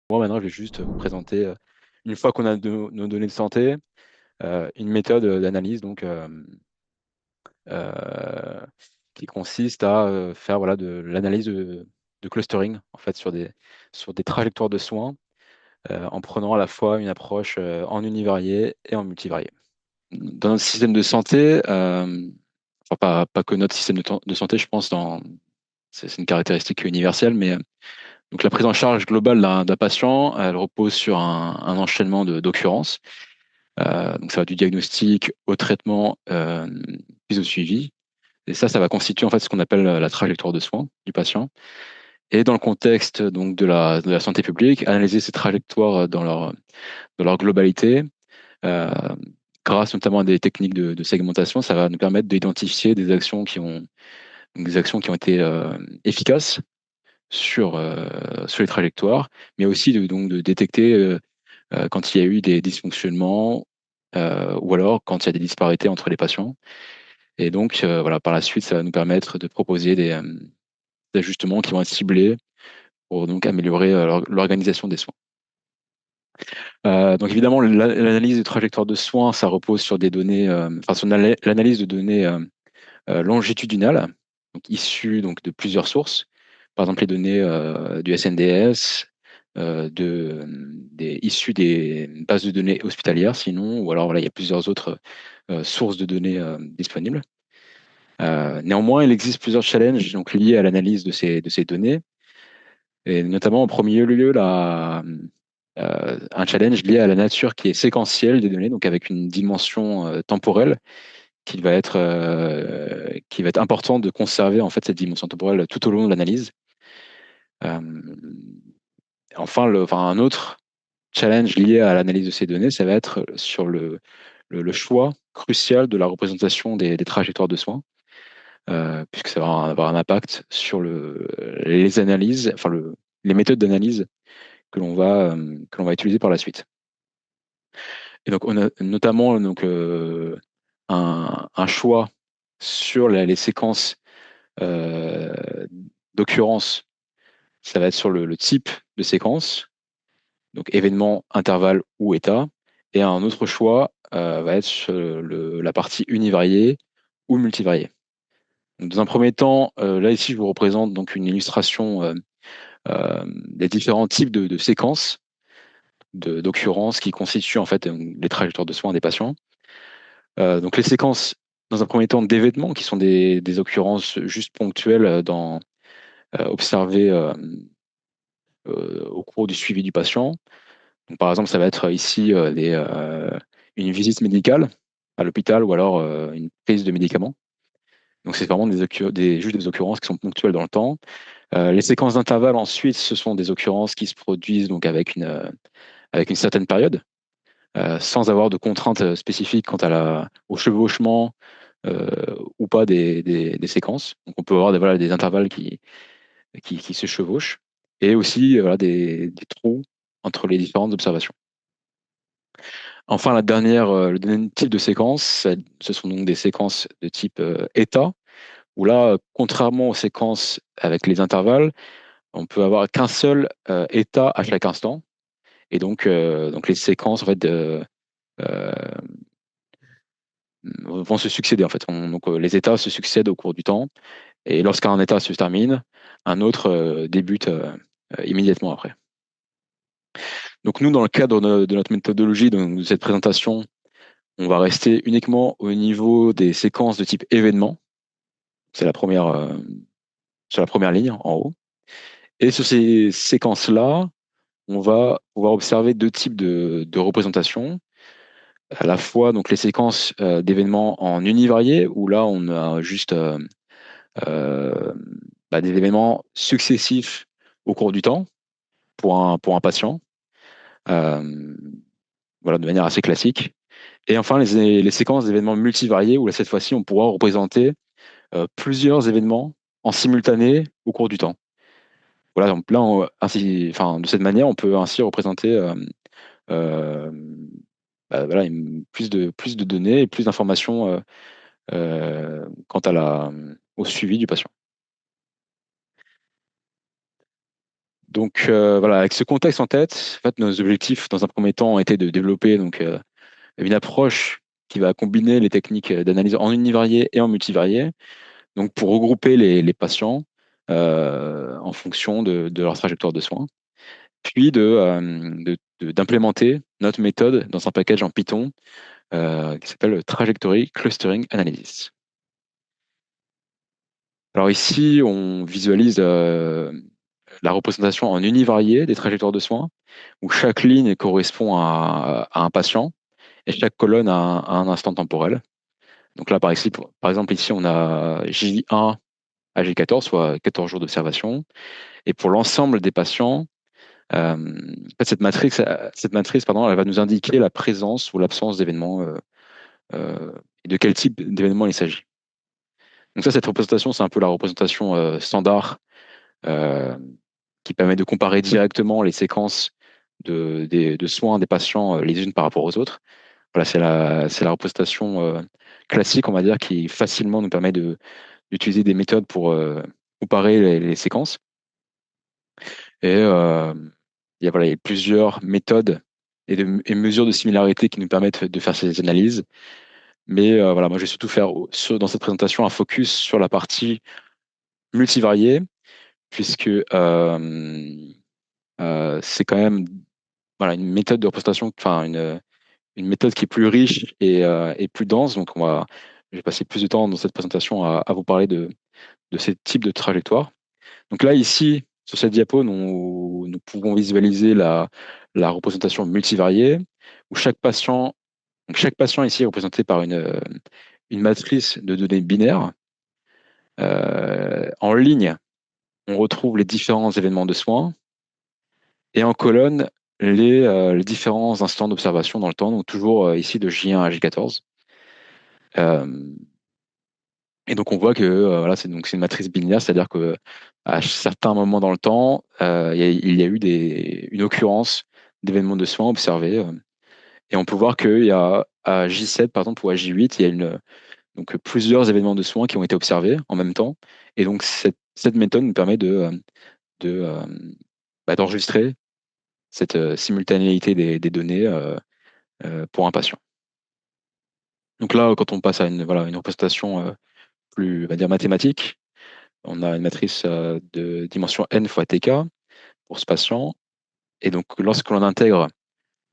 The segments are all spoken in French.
Moi, maintenant, je vais juste vous présenter, une fois qu'on a nos données de santé, une méthode d'analyse donc, euh, qui consiste à faire voilà, de l'analyse de clustering en fait, sur des trajectoires de soins en prenant à la fois une approche en univarié et en multivarié. Dans notre système de santé, enfin pas que notre système de santé, je pense, c'est une caractéristique universelle, mais donc la prise en charge globale d'un patient, elle repose sur un enchaînement d'occurrences. Donc ça va du diagnostic au traitement, puis au suivi. Et ça va constituer en fait ce qu'on appelle la trajectoire de soins du patient. Et dans le contexte donc de la santé publique, analyser ces trajectoires dans leur globalité, euh, grâce notamment à des techniques de segmentation, ça va nous permettre d'identifier des actions qui ont été efficaces sur les trajectoires, mais aussi donc de détecter quand il y a eu des dysfonctionnements ou alors quand il y a des disparités entre les patients. Et donc, voilà, par la suite, ça va nous permettre de proposer des ajustements qui vont être ciblés pour donc améliorer l'organisation des soins. Donc évidemment, l'analyse des trajectoires de soins, ça repose sur des données, enfin sur l'analyse de données longitudinales, donc issues donc de plusieurs sources. Par exemple, les données du SNDS, issues des bases de données hospitalières, sinon, ou alors voilà, il y a plusieurs autres sources de données disponibles. Néanmoins, il existe plusieurs challenges donc, liés à l'analyse de ces données, et notamment en premier lieu, un challenge lié à la nature qui est séquentielle des données, donc avec une dimension temporelle qui va être important de conserver en fait cette dimension temporelle tout au long de l'analyse. Euh, enfin, un autre challenge lié à l'analyse de ces données, ça va être sur le choix crucial de la représentation des trajectoires de soins, puisque ça va avoir un impact sur les analyses, les méthodes d'analyse que l'on va utiliser par la suite. Et donc, on a notamment donc, un choix sur les séquences euh, d'occurrence. Ça va être sur le type de séquence, donc événement, intervalle ou état. Et un autre choix va être sur la partie univariée ou multivariée. Donc, dans un premier temps, là ici, je vous représente donc une illustration des différents types de séquences d'occurrences qui constituent en fait les trajectoires de soins des patients. Donc les séquences, dans un premier temps, d'événements qui sont des occurrences juste ponctuelles observées au cours du suivi du patient. Donc, par exemple, ça va être ici une visite médicale à l'hôpital ou alors une prise de médicaments. Donc c'est vraiment juste des occurrences qui sont ponctuelles dans le temps. Les séquences d'intervalle ensuite, ce sont des occurrences qui se produisent donc avec une certaine période, sans avoir de contraintes spécifiques quant au chevauchement ou pas des séquences. Donc on peut avoir voilà, des intervalles qui se chevauchent et aussi voilà, des trous entre les différentes observations. Enfin, le dernier type de séquence, ce sont donc des séquences de type état, où là, contrairement aux séquences avec les intervalles, on peut avoir qu'un seul état à chaque instant. Et donc les séquences en fait, euh, vont se succéder. En fait. Les états se succèdent au cours du temps. Et lorsqu'un état se termine, un autre débute immédiatement après. Donc nous, dans le cadre de notre méthodologie, de cette présentation, on va rester uniquement au niveau des séquences de type événement. C'est sur la première ligne en haut. Et sur ces séquences-là, on va pouvoir observer deux types de représentations. À la fois donc les séquences d'événements en univarié, où là on a juste euh, des événements successifs au cours du temps pour un patient, euh, voilà, de manière assez classique. Et enfin les séquences d'événements multivariés, où là cette fois-ci on pourra représenter plusieurs événements en simultané au cours du temps. Voilà, donc là, de cette manière, on peut ainsi représenter euh, voilà, plus de données et plus d'informations quant au suivi du patient. Donc voilà, avec ce contexte en tête, en fait, nos objectifs dans un premier temps ont été de développer une approche qui va combiner les techniques d'analyse en univarié et en multivarié, donc pour regrouper les patients en fonction de leur trajectoire de soins, puis d'implémenter notre méthode dans un package en Python qui s'appelle Trajectory Clustering Analysis. Alors ici, on visualise la représentation en univarié des trajectoires de soins, où chaque ligne correspond à un patient et chaque colonne a un instant temporel. Donc là, par exemple, ici, on a J1 à J14, soit 14 jours d'observation. Et pour l'ensemble des patients, en fait, cette matrice, pardon, elle va nous indiquer la présence ou l'absence d'événements et de quel type d'événement il s'agit. Donc ça, cette représentation, c'est un peu la représentation standard euh, qui permet de comparer directement les séquences de soins des patients les unes par rapport aux autres. Voilà, c'est la représentation classique, on va dire, qui facilement nous permet d'utiliser des méthodes pour comparer les séquences. Et voilà, il y a plusieurs méthodes et mesures de similarité qui nous permettent de faire ces analyses. Mais voilà, moi, je vais surtout faire dans cette présentation un focus sur la partie multivariée, puisque c'est quand même voilà, une méthode de représentation, enfin une méthode qui est plus riche et plus dense. Donc, je vais passer plus de temps dans cette présentation à vous parler de ces types de trajectoires. Donc là, ici, sur cette diapo, nous pouvons visualiser la représentation multivariée, où chaque patient ici est représenté par une matrice de données binaires. En ligne, on retrouve les différents événements de soins, et en colonne, les différents instants d'observation dans le temps, donc toujours ici de J1 à J14. Euh, et donc on voit que voilà, c'est une matrice binaire, c'est-à-dire que à certains moments dans le temps, il y a eu une occurrence d'événements de soins observés. Et on peut voir qu'il y a à J7, par exemple, ou à J8, il y a donc plusieurs événements de soins qui ont été observés en même temps. Et donc cette méthode nous permet de, euh, d'enregistrer cette simultanéité des données pour un patient. Donc là, quand on passe à une représentation plus, on va dire, mathématique, on a une matrice de dimension n fois tk pour ce patient. Et donc, lorsque l'on intègre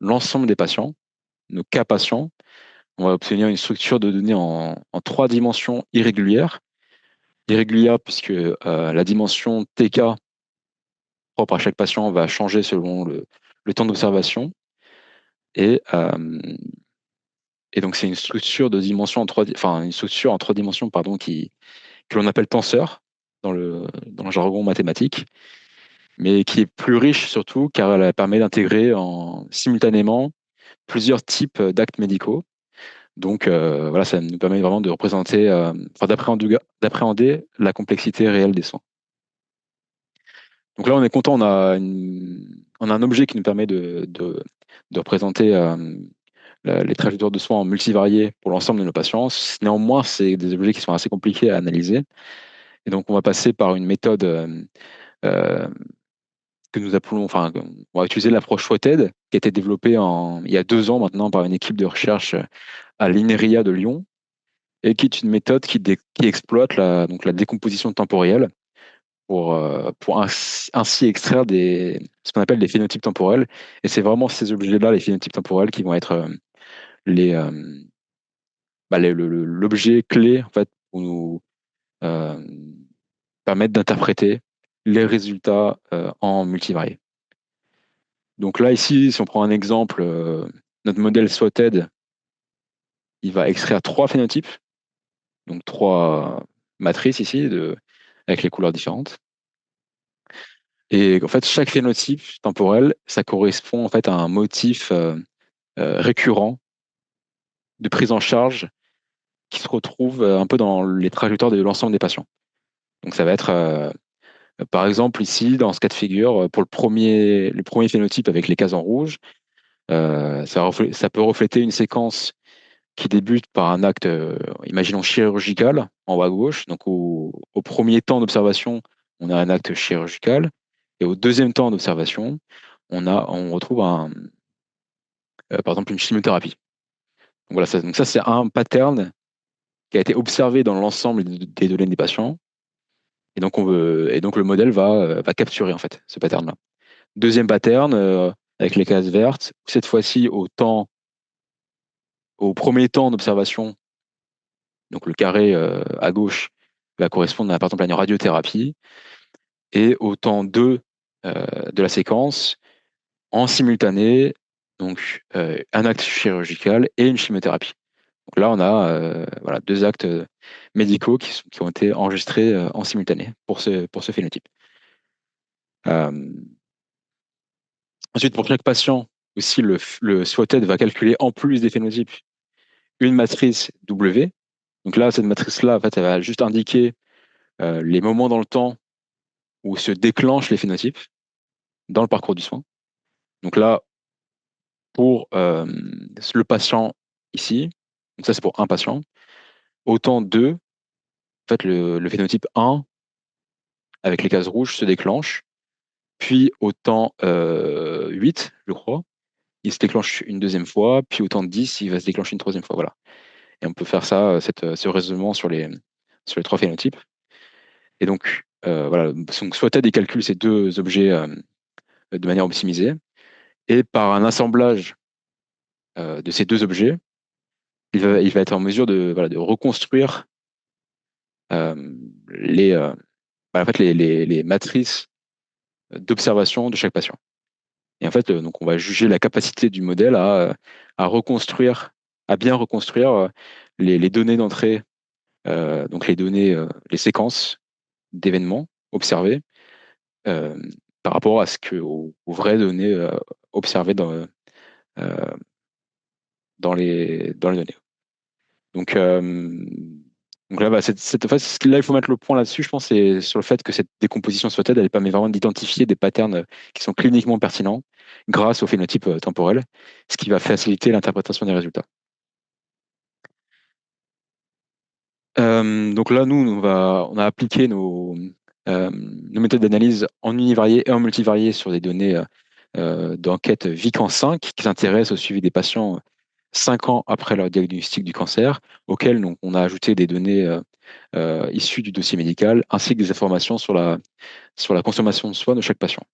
l'ensemble des patients, nos cas patients, on va obtenir une structure de données en trois dimensions irrégulières. Irrégulière puisque la dimension tk propre à chaque patient va changer selon le temps d'observation. Et, euh, et donc, c'est une structure de dimension enfin, une structure en trois dimensions, pardon, que l'on appelle tenseur dans le jargon mathématique, mais qui est plus riche surtout car elle permet d'intégrer simultanément plusieurs types d'actes médicaux. Donc voilà, ça nous permet vraiment de représenter, enfin, d'appréhender la complexité réelle des soins. Donc là, on est content, on a un objet qui nous permet de représenter les trajectoires de soins en multivarié pour l'ensemble de nos patients. Néanmoins, c'est des objets qui sont assez compliqués à analyser. Et donc, on va passer par une méthode euh, que nous appelons, enfin, on va utiliser l'approche SWOTED, qui a été développée il y a 2 ans maintenant par une équipe de recherche à l'INRIA de Lyon, et qui est une méthode qui exploite donc la décomposition temporelle pour ainsi extraire ce qu'on appelle des phénotypes temporels. Et c'est vraiment ces objets-là, les phénotypes temporels, qui vont être les, euh, l'objet clé en fait, pour nous euh, permettre d'interpréter les résultats en multivarié. Donc là, ici, si on prend un exemple, notre modèle SWOTED, il va extraire 3 phénotypes, donc 3 matrices ici, avec les couleurs différentes. Et en fait, chaque phénotype temporel, ça correspond en fait à un motif récurrent de prise en charge qui se retrouve un peu dans les trajectoires de l'ensemble des patients. Donc ça va être, par exemple, ici, dans ce cas de figure, pour le premier phénotype avec les cases en rouge, ça peut refléter une séquence qui débute par un acte, imaginons, chirurgical, en haut à gauche. Donc au premier temps d'observation, on a un acte chirurgical. Et au deuxième temps d'observation, on retrouve par exemple une chimiothérapie. Donc voilà, donc ça c'est un pattern qui a été observé dans l'ensemble des données des patients. Et donc le modèle va capturer en fait ce pattern-là. Deuxième pattern, avec les cases vertes, cette fois-ci au premier temps d'observation, donc le carré à gauche va correspondre par exemple à une radiothérapie, et au temps 2 de la séquence, en simultané, donc un acte chirurgical et une chimiothérapie. Donc là, on a voilà, deux actes médicaux qui ont été enregistrés en simultané pour ce phénotype. Euh, Ensuite, pour chaque patient, aussi, le SWOTED va calculer, en plus des phénotypes, une matrice W. Donc là, cette matrice-là, en fait, elle va juste indiquer les moments dans le temps où se déclenchent les phénotypes dans le parcours du soin. Donc là, pour le patient ici, donc ça c'est pour un patient, au temps 2, en fait, le phénotype 1, avec les cases rouges, se déclenche. Puis au temps 8, je crois, il se déclenche une deuxième fois. Puis au temps 10, il va se déclencher une troisième fois. Voilà. Et on peut faire ça, ce raisonnement sur les trois phénotypes. Et donc, voilà. Donc, soit TED calcule ces deux objets de manière optimisée. Et par un assemblage de ces deux objets, il va être en mesure de, voilà, de reconstruire euh, les, en fait, les matrices d'observation de chaque patient. Et en fait, donc on va juger la capacité du modèle à reconstruire, à bien reconstruire les données d'entrée, donc les données, les séquences d'événements observés euh, par rapport à aux vraies données observées euh, dans les données. Donc, donc là, bah, en fait, là, il faut mettre le point là-dessus, je pense, c'est sur le fait que cette décomposition SWOTED, elle permet vraiment d'identifier des patterns qui sont cliniquement pertinents grâce au phénotype temporel, ce qui va faciliter l'interprétation des résultats. Donc là, nous, on a appliqué nos méthodes d'analyse en univarié et en multivarié sur des données d'enquête VICAN 5 qui s'intéressent au suivi des patients 5 ans après leur diagnostic du cancer, auxquels donc, on a ajouté des données issues du dossier médical, ainsi que des informations sur la consommation de soins de chaque patient.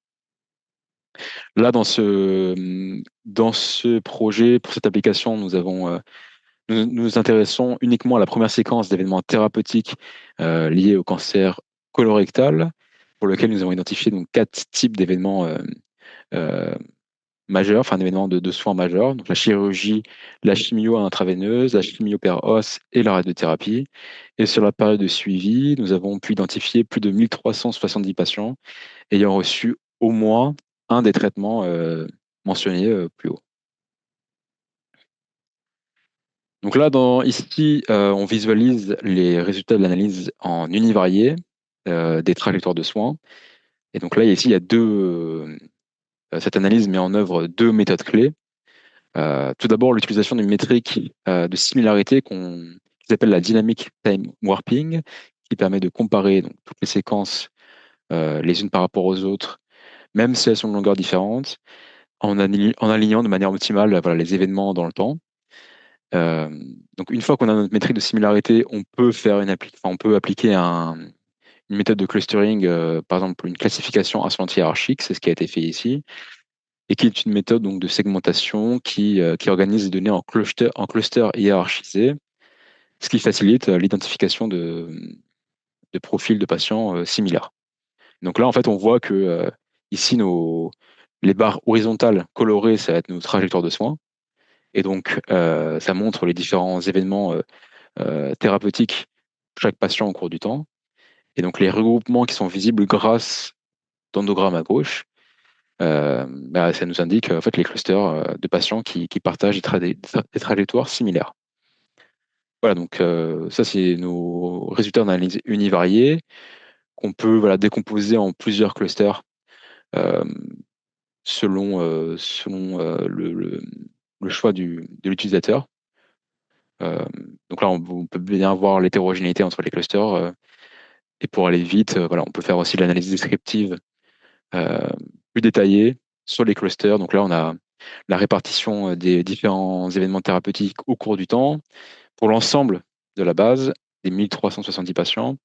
Là, dans ce projet, pour cette application, nous nous intéressons uniquement à la première séquence d'événements thérapeutiques liés au cancer colorectal, pour lequel nous avons identifié donc 4 types d'événements euh, majeurs, enfin d'événements de soins majeurs, donc la chirurgie, la chimio intraveineuse, la chimio per os et la radiothérapie. Et sur la période de suivi, nous avons pu identifier plus de 1370 patients ayant reçu au moins un des traitements mentionnés plus haut. Donc là, ici, on visualise les résultats de l'analyse en univarié des trajectoires de soins. Et donc là, ici, il y a cette analyse met en œuvre deux méthodes clés. Tout d'abord, l'utilisation d'une métrique de similarité qui s'appelle la dynamic time warping, qui permet de comparer donc, toutes les séquences les unes par rapport aux autres, même si elles sont de longueur différente, en alignant de manière optimale voilà, les événements dans le temps. Euh, donc une fois qu'on a notre métrique de similarité, on peut appliquer une méthode de clustering, par exemple une classification ascendante hiérarchique, c'est ce qui a été fait ici, et qui est une méthode donc de segmentation qui organise les données en clusters hiérarchisés, ce qui facilite l'identification de profils de patients similaires. Donc là, en fait, on voit que ici, les barres horizontales colorées, ça va être nos trajectoires de soins. Et donc, ça montre les différents événements thérapeutiques pour chaque patient au cours du temps. Et donc, les regroupements qui sont visibles grâce d'endogramme à gauche, bah, ça nous indique en fait, les clusters de patients qui partagent des trajectoires similaires. Voilà, donc ça, c'est nos résultats d'analyse univariés qu'on peut voilà, décomposer en plusieurs clusters euh, selon le choix de l'utilisateur. Euh, donc là, on peut bien voir l'hétérogénéité entre les clusters. Et pour aller vite, voilà, on peut faire aussi l'analyse descriptive euh, plus détaillée sur les clusters. Donc là, on a la répartition des différents événements thérapeutiques au cours du temps pour l'ensemble de la base des 1370 patients.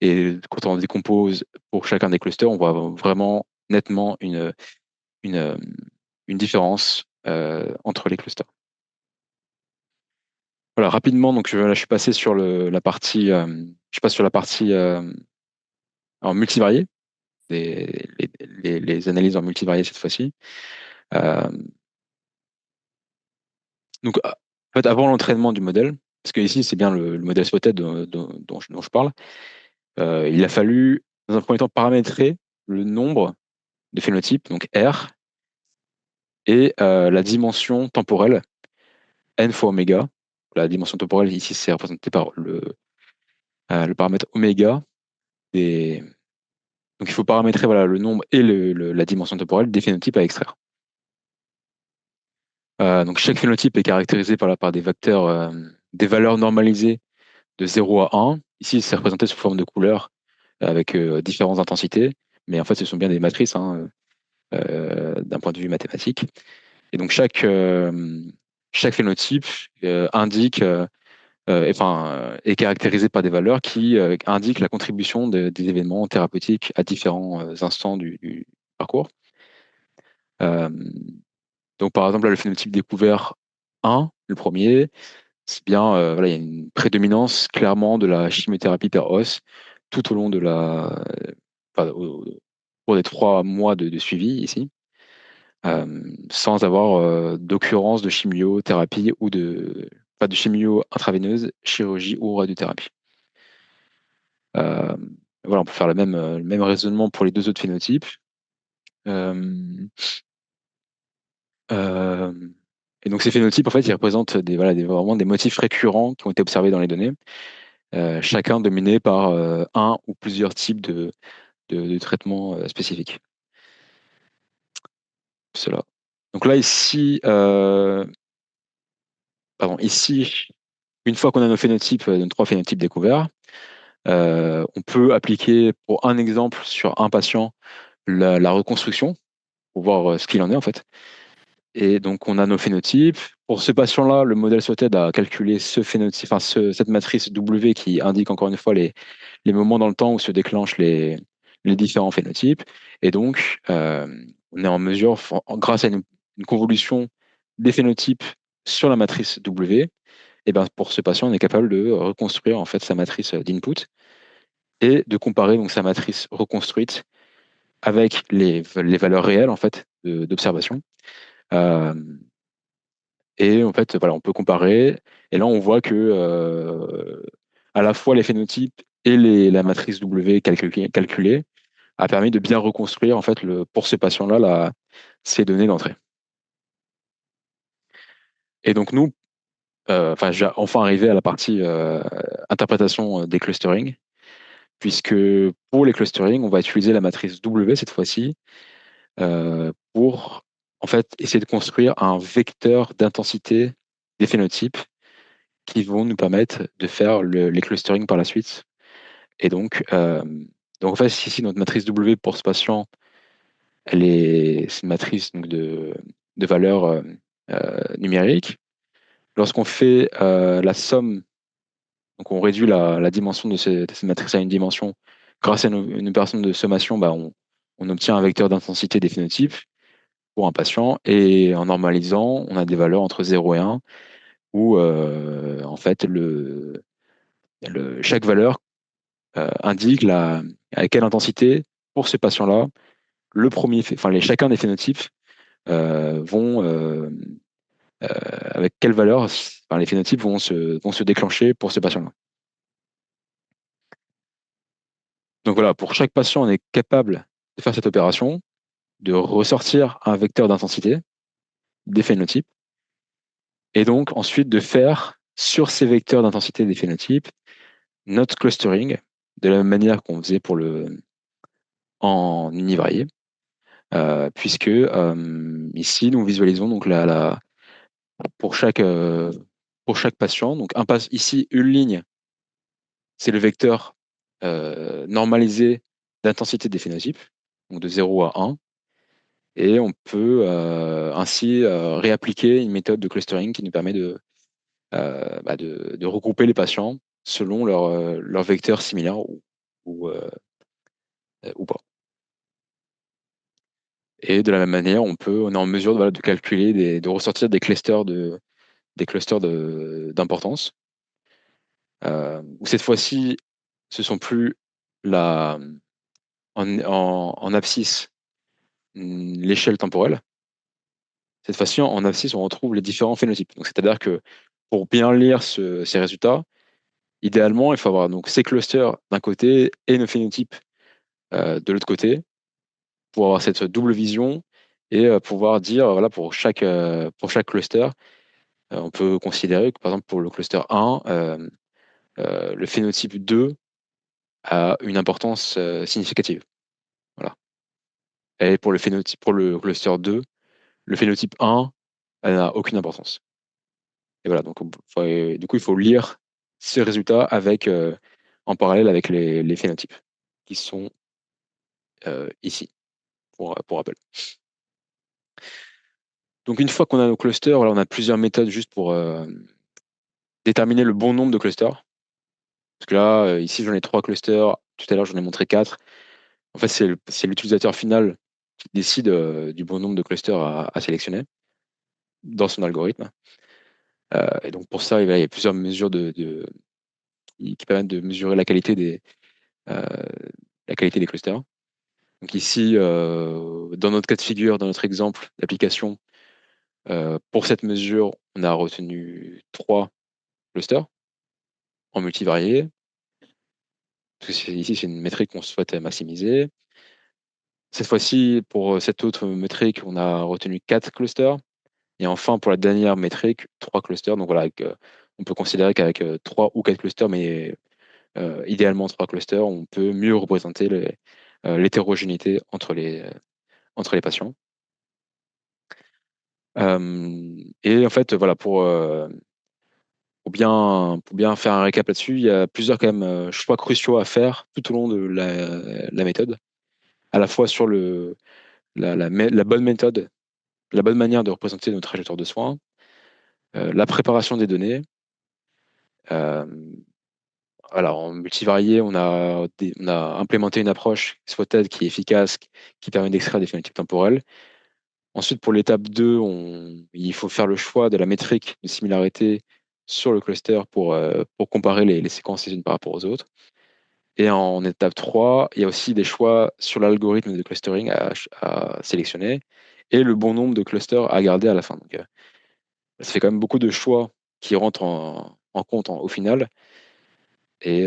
Et quand on décompose pour chacun des clusters, on voit vraiment nettement une, euh, une différence entre les clusters. Voilà, rapidement, donc là, je suis passé sur la partie, je passe sur la partie en multivarié, les analyses en multivarié cette fois-ci. Euh, donc, en fait, avant l'entraînement du modèle, parce que ici, c'est bien le modèle spotted dont je parle, il a fallu, dans un premier temps, paramétrer le nombre de phénotypes, donc R, et la dimension temporelle, n fois oméga. La dimension temporelle, ici, c'est représenté par le paramètre oméga. Des... Donc, il faut paramétrer voilà, le nombre et la dimension temporelle des phénotypes à extraire. Donc, chaque phénotype est caractérisé par des vecteurs, des valeurs normalisées de 0 à 1. Ici, c'est représenté sous forme de couleurs avec différentes intensités, mais en fait, ce sont bien des matrices hein, d'un point de vue mathématique. Et donc, chaque phénotype indique est caractérisé par des valeurs qui indiquent la contribution des événements thérapeutiques à différents instants du parcours. Euh, donc, par exemple, là, le phénotype découvert 1, le premier, c'est bien, voilà, il y a une prédominance clairement de la chimiothérapie per os tout au long au cours des 3 mois de suivi ici, sans avoir d'occurrence de chimiothérapie ou pas de chimio intraveineuse, chirurgie ou radiothérapie. Euh, voilà, on peut faire le même raisonnement pour les deux autres phénotypes. Euh, euh, et donc ces phénotypes, en fait, ils représentent vraiment des motifs récurrents qui ont été observés dans les données, chacun dominé par un ou plusieurs types de traitements spécifiques. Cela. Donc là, ici, une fois qu'on a nos phénotypes, nos 3 phénotypes découverts, on peut appliquer pour un exemple sur un patient la reconstruction pour voir ce qu'il en est en fait. Et donc on a nos phénotypes. Pour ce patient-là, le modèle Spotted a calculé ce phénotype, cette matrice W qui indique encore une fois les moments dans le temps où se déclenchent les différents phénotypes. Et donc, on est en mesure, grâce à une convolution des phénotypes sur la matrice W, et ben pour ce patient, on est capable de reconstruire en fait sa matrice d'input et de comparer donc sa matrice reconstruite avec les valeurs réelles en fait d'observation. Euh, et en fait, voilà, on peut comparer. Et là, on voit que à la fois les phénotypes et la matrice W calculée a permis de bien reconstruire en fait pour ces patients-là ces données d'entrée. Et donc nous, j'ai enfin arrivé à la partie interprétation des clusterings, puisque pour les clusterings, on va utiliser la matrice W cette fois-ci pour en fait essayer de construire un vecteur d'intensité des phénotypes qui vont nous permettre de faire les clusterings par la suite. Et donc en fait, ici, notre matrice W pour ce patient, c'est une matrice donc, de valeurs numériques. Lorsqu'on fait la somme, donc on réduit la dimension de cette matrice à une dimension, grâce à une opération de sommation, bah, on obtient un vecteur d'intensité des phénotypes pour un patient. Et en normalisant, on a des valeurs entre 0 et 1, où en fait, chaque valeur indique à quelle intensité, pour ce patient-là, chacun des phénotypes vont, avec quelle valeur les phénotypes vont se déclencher pour ce patient-là. Donc voilà, pour chaque patient, on est capable de faire cette opération, de ressortir un vecteur d'intensité des phénotypes, et donc ensuite de faire sur ces vecteurs d'intensité des phénotypes notre clustering, de la même manière qu'on faisait en univarié, puisque ici, nous visualisons donc pour pour chaque patient. Donc ici, une ligne, c'est le vecteur normalisé d'intensité des phénotypes. donc de 0 à 1. Et on peut ainsi réappliquer une méthode de clustering qui nous permet de regrouper les patients selon leur vecteur similaire ou, euh, ou pas. Et de la même manière, on est en mesure de calculer, de ressortir des clusters d'importance. Où cette fois-ci, ce sont plus la, en abscisse l'échelle temporelle. Cette fois-ci, en abscisse, on retrouve les différents phénotypes. Donc, c'est-à-dire que pour bien lire ces résultats, idéalement, il faut avoir donc ces clusters d'un côté et nos phénotypes de l'autre côté pour avoir cette double vision et pouvoir dire, voilà, pour chaque cluster, on peut considérer que, par exemple, pour le cluster 1, le phénotype 2 a une importance significative. Voilà. Et pour le cluster 2, le phénotype 1 n'a aucune importance. Et voilà, donc du coup, il faut lire ces résultats en parallèle avec les phénotypes qui sont ici, pour rappel. Donc une fois qu'on a nos clusters, voilà, on a plusieurs méthodes juste pour déterminer le bon nombre de clusters. Parce que là, ici, j'en ai 3 clusters. Tout à l'heure, j'en ai montré 4. En fait, c'est l'utilisateur final qui décide du bon nombre de clusters à sélectionner dans son algorithme. Et donc pour ça, il y a plusieurs mesures qui permettent de mesurer euh, la qualité des clusters. Donc ici, dans notre cas de figure, dans notre exemple d'application, pour cette mesure, on a retenu 3 clusters en multivarié. Parce que ici, c'est une métrique qu'on souhaite maximiser. Cette fois-ci, pour cette autre métrique, on a retenu 4 clusters. Et enfin, pour la dernière métrique, 3 clusters. Donc voilà, on peut considérer qu'avec 3 ou 4 clusters, mais idéalement 3 clusters, on peut mieux représenter l'hétérogénéité entre les patients. Et en fait, voilà, pour bien faire un récap là-dessus, il y a plusieurs quand même choix cruciaux à faire tout au long de la méthode, à la fois sur la bonne méthode, la bonne manière de représenter nos trajectoires de soins, la préparation des données. Euh, alors, en multivarié, on a implémenté une approche SWOT qui est efficace, qui permet d'extraire des phénotypes temporels. Ensuite, pour l'étape 2, il faut faire le choix de la métrique de similarité sur le cluster pour comparer les séquences les unes par rapport aux autres. Et en étape 3, il y a aussi des choix sur l'algorithme de clustering à sélectionner et le bon nombre de clusters à garder à la fin. Donc, ça fait quand même beaucoup de choix qui rentrent en compte au final. Et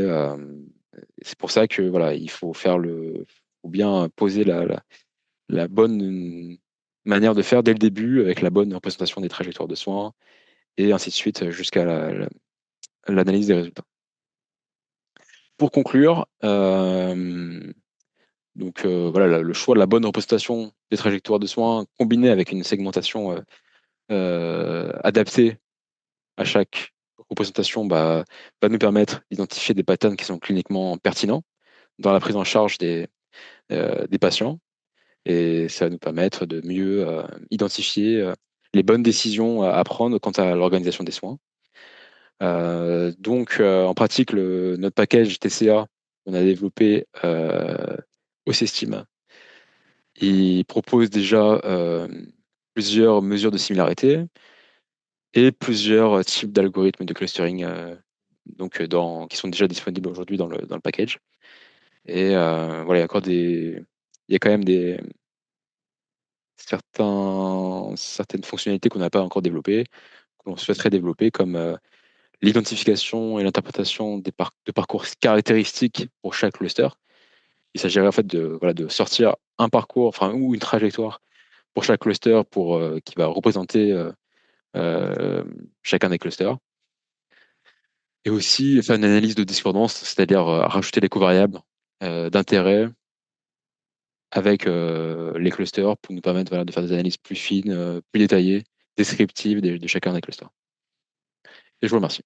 c'est pour ça que voilà, il faut faut bien poser la bonne manière de faire dès le début avec la bonne représentation des trajectoires de soins et ainsi de suite jusqu'à l'analyse des résultats. Pour conclure, voilà, le choix de la bonne représentation des trajectoires de soins combiné avec une segmentation adaptée à chaque représentation va nous permettre d'identifier des patterns qui sont cliniquement pertinents dans la prise en charge des patients et ça va nous permettre de mieux identifier les bonnes décisions à prendre quant à l'organisation des soins. En pratique, notre package TCA qu'on a développé au CESTIM, il propose déjà plusieurs mesures de similarité et plusieurs types d'algorithmes de clustering qui sont déjà disponibles aujourd'hui dans le package. Et voilà, il y a quand même certaines fonctionnalités qu'on n'a pas encore développées, qu'on souhaiterait développer, comme l'identification et l'interprétation de parcours caractéristiques pour chaque cluster. Il s'agirait en fait voilà, de sortir un parcours, enfin, ou une trajectoire pour chaque cluster qui va représenter euh, chacun des clusters. Et aussi faire une analyse de discordance, c'est-à-dire rajouter des covariables d'intérêt avec les clusters pour nous permettre voilà, de faire des analyses plus fines, plus détaillées, descriptives de chacun des clusters. Et je vous remercie.